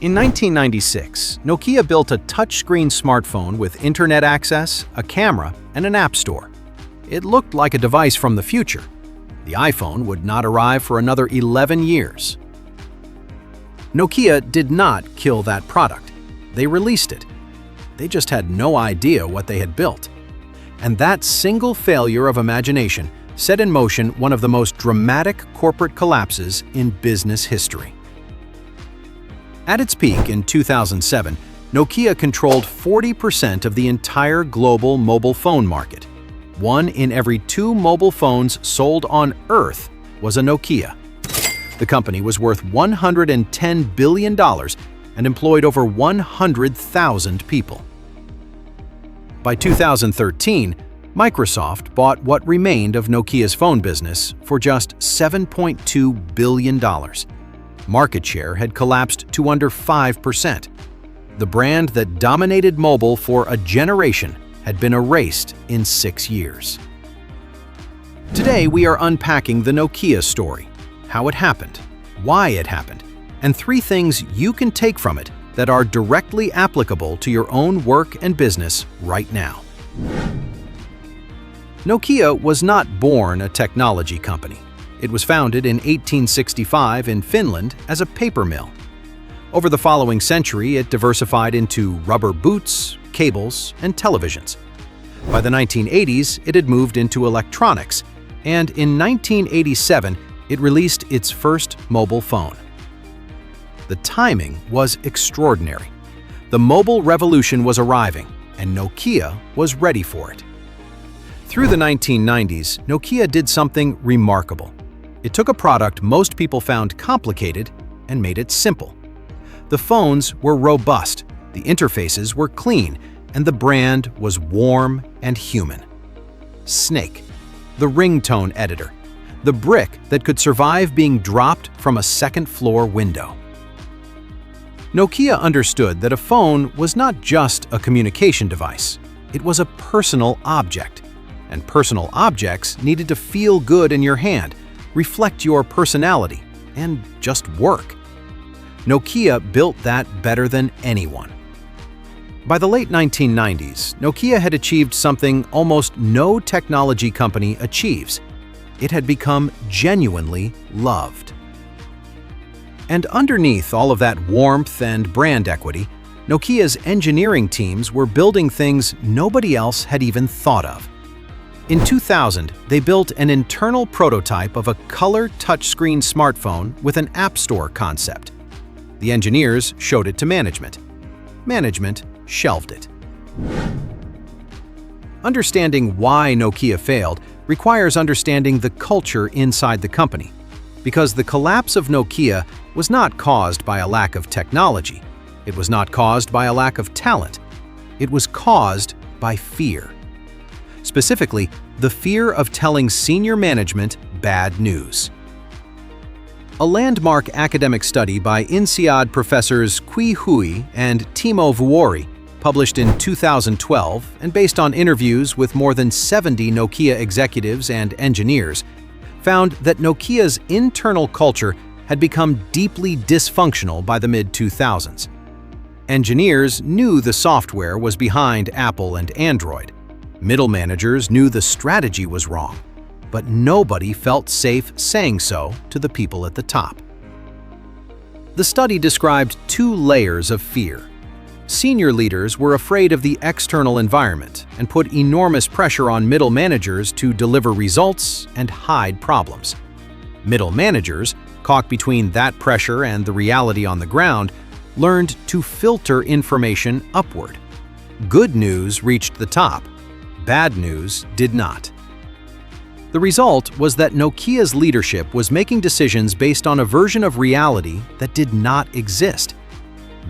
In 1996, Nokia built a touchscreen smartphone with internet access, a camera, and an app store. It looked like a device from the future. The iPhone would not arrive for another 11 years. Nokia did not kill that product. They released it. They just had no idea what they had built. And that single failure of imagination set in motion one of the most dramatic corporate collapses in business history. At its peak in 2007, Nokia controlled 40% of the entire global mobile phone market. 1 in every 2 mobile phones sold on Earth was a Nokia. The company was worth $110 billion and employed over 100,000 people. By 2013, Microsoft bought what remained of Nokia's phone business for just $7.2 billion. Market share had collapsed to under 5%. The brand that dominated mobile for a generation had been erased in 6 years. Today, we are unpacking the Nokia story, how it happened, why it happened, and 3 things you can take from it that are directly applicable to your own work and business right now. Nokia was not born a technology company. It was founded in 1865 in Finland as a paper mill. Over the following century, it diversified into rubber boots, cables, and televisions. By the 1980s, it had moved into electronics, and in 1987, it released its first mobile phone. The timing was extraordinary. The mobile revolution was arriving, and Nokia was ready for it. Through the 1990s, Nokia did something remarkable. It took a product most people found complicated and made it simple. The phones were robust, the interfaces were clean, and the brand was warm and human. Snake, the ringtone editor, the brick that could survive being dropped from a second-floor window. Nokia understood that a phone was not just a communication device. It was a personal object, and personal objects needed to feel good in your hand, reflect your personality, and just work. Nokia built that better than anyone. By the late 1990s, Nokia had achieved something almost no technology company achieves. It had become genuinely loved. And underneath all of that warmth and brand equity, Nokia's engineering teams were building things nobody else had even thought of. In 2000, they built an internal prototype of a color touchscreen smartphone with an app store concept. The engineers showed it to management. Management shelved it. Understanding why Nokia failed requires understanding the culture inside the company, because the collapse of Nokia was not caused by a lack of technology. It was not caused by a lack of talent. It was caused by fear. Specifically, the fear of telling senior management bad news. A landmark academic study by INSEAD professors Qui Hui and Timo Vuori, published in 2012 and based on interviews with more than 70 Nokia executives and engineers, found that Nokia's internal culture had become deeply dysfunctional by the mid-2000s. Engineers knew the software was behind Apple and Android. Middle managers knew the strategy was wrong, but nobody felt safe saying so to the people at the top. The study described 2 layers of fear. Senior leaders were afraid of the external environment and put enormous pressure on middle managers to deliver results and hide problems. Middle managers, caught between that pressure and the reality on the ground, learned to filter information upward. Good news reached the top. Bad news did not. The result was that Nokia's leadership was making decisions based on a version of reality that did not exist.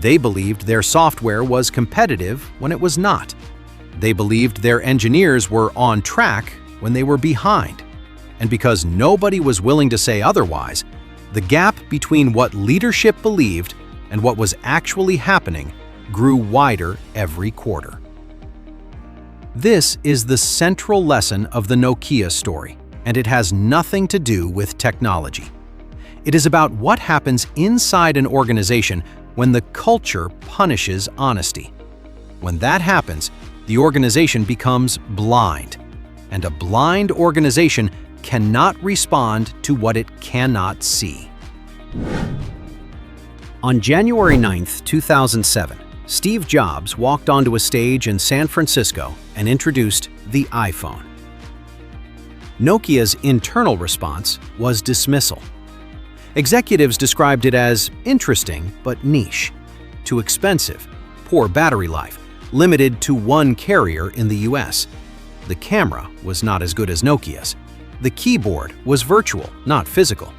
They believed their software was competitive when it was not. They believed their engineers were on track when they were behind. And because nobody was willing to say otherwise, the gap between what leadership believed and what was actually happening grew wider every quarter. This is the central lesson of the Nokia story, and it has nothing to do with technology. It is about what happens inside an organization when the culture punishes honesty. When that happens, the organization becomes blind, and a blind organization cannot respond to what it cannot see. On January 9, 2007, Steve Jobs walked onto a stage in San Francisco and introduced the iPhone. Nokia's internal response was dismissal. Executives described it as interesting but niche, too expensive, poor battery life, limited to one carrier in the US. The camera was not as good as Nokia's. The keyboard was virtual, not physical.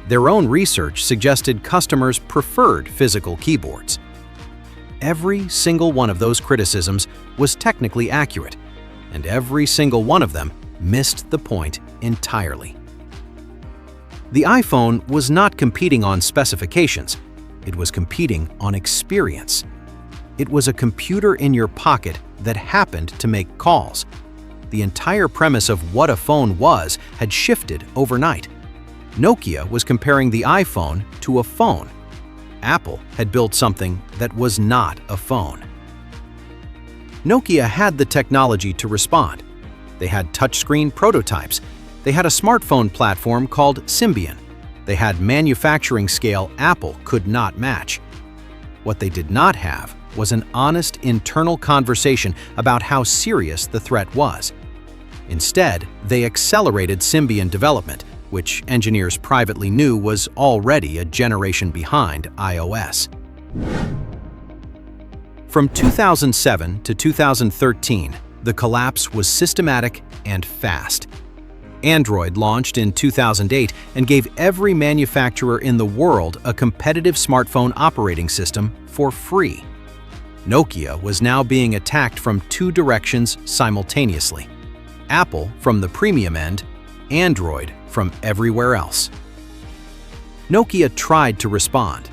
Their own research suggested customers preferred physical keyboards. Every single one of those criticisms was technically accurate, and every single one of them missed the point entirely. The iPhone was not competing on specifications, it was competing on experience. It was a computer in your pocket that happened to make calls. The entire premise of what a phone was had shifted overnight. Nokia was comparing the iPhone to a phone. Apple had built something that was not a phone. Nokia had the technology to respond. They had touchscreen prototypes. They had a smartphone platform called Symbian. They had manufacturing scale Apple could not match. What they did not have was an honest internal conversation about how serious the threat was. Instead, they accelerated Symbian development, which engineers privately knew was already a generation behind iOS. From 2007 to 2013, the collapse was systematic and fast. Android launched in 2008 and gave every manufacturer in the world a competitive smartphone operating system for free. Nokia was now being attacked from two directions simultaneously: Apple from the premium end, Android from everywhere else. Nokia tried to respond.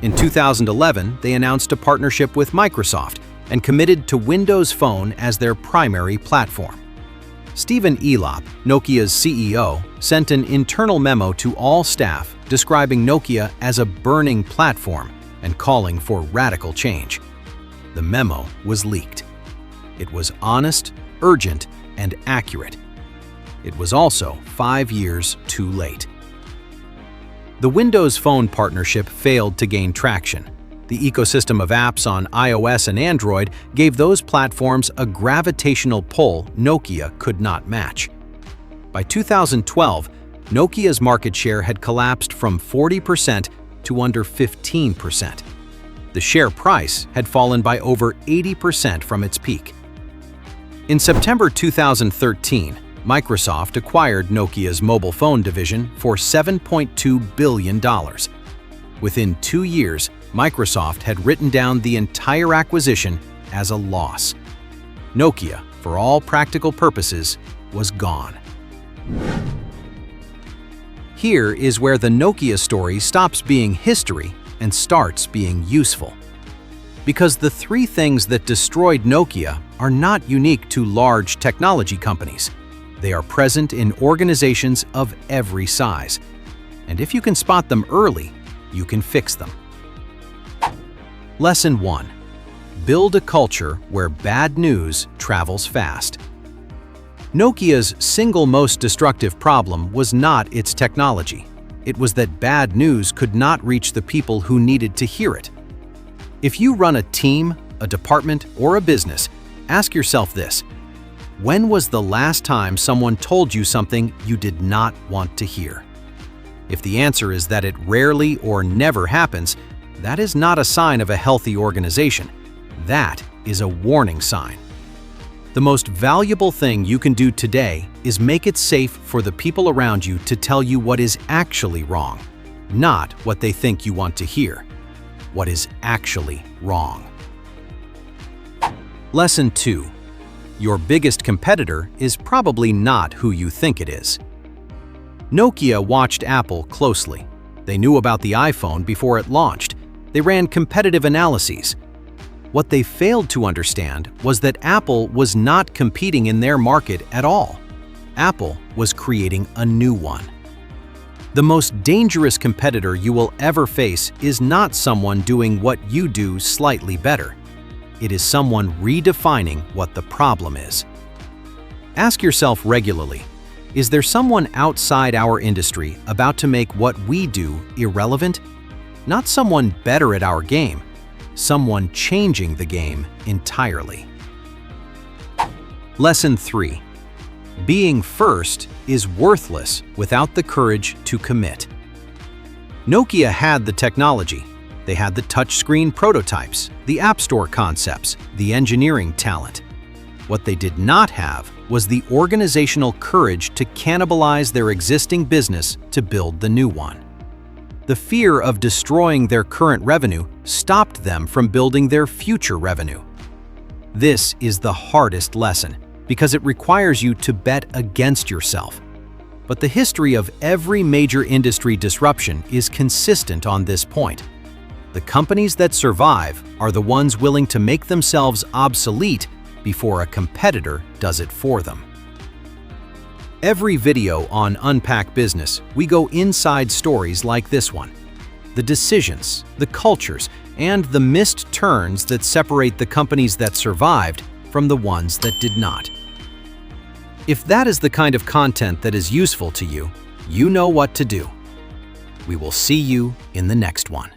In 2011, they announced a partnership with Microsoft and committed to Windows Phone as their primary platform. Stephen Elop, Nokia's CEO, sent an internal memo to all staff describing Nokia as a burning platform and calling for radical change. The memo was leaked. It was honest, urgent, and accurate. It was also 5 years too late. The Windows Phone partnership failed to gain traction. The ecosystem of apps on iOS and Android gave those platforms a gravitational pull Nokia could not match. By 2012, Nokia's market share had collapsed from 40% to under 15%. The share price had fallen by over 80% from its peak. In September 2013, Microsoft acquired Nokia's mobile phone division for $7.2 billion. Within 2 years, Microsoft had written down the entire acquisition as a loss. Nokia, for all practical purposes, was gone. Here is where the Nokia story stops being history and starts being useful. Because the three things that destroyed Nokia are not unique to large technology companies. They are present in organizations of every size. And if you can spot them early, you can fix them. Lesson 1. Build a culture where bad news travels fast. Nokia's single most destructive problem was not its technology. It was that bad news could not reach the people who needed to hear it. If you run a team, a department, or a business, ask yourself this: when was the last time someone told you something you did not want to hear? If the answer is that it rarely or never happens, that is not a sign of a healthy organization. That is a warning sign. The most valuable thing you can do today is make it safe for the people around you to tell you what is actually wrong, not what they think you want to hear. What is actually wrong. Lesson 2. Your biggest competitor is probably not who you think it is. Nokia watched Apple closely. They knew about the iPhone before it launched. They ran competitive analyses. What they failed to understand was that Apple was not competing in their market at all. Apple was creating a new one. The most dangerous competitor you will ever face is not someone doing what you do slightly better. It is someone redefining what the problem is. Ask yourself regularly, is there someone outside our industry about to make what we do irrelevant? Not someone better at our game, someone changing the game entirely. Lesson 3. Being first is worthless without the courage to commit. Nokia had the technology. They had the touchscreen prototypes, the App Store concepts, the engineering talent. What they did not have was the organizational courage to cannibalize their existing business to build the new one. The fear of destroying their current revenue stopped them from building their future revenue. This is the hardest lesson because it requires you to bet against yourself. But the history of every major industry disruption is consistent on this point. The companies that survive are the ones willing to make themselves obsolete before a competitor does it for them. Every video on Unpack Business, we go inside stories like this one. The decisions, the cultures, and the missed turns that separate the companies that survived from the ones that did not. If that is the kind of content that is useful to you, you know what to do. We will see you in the next one.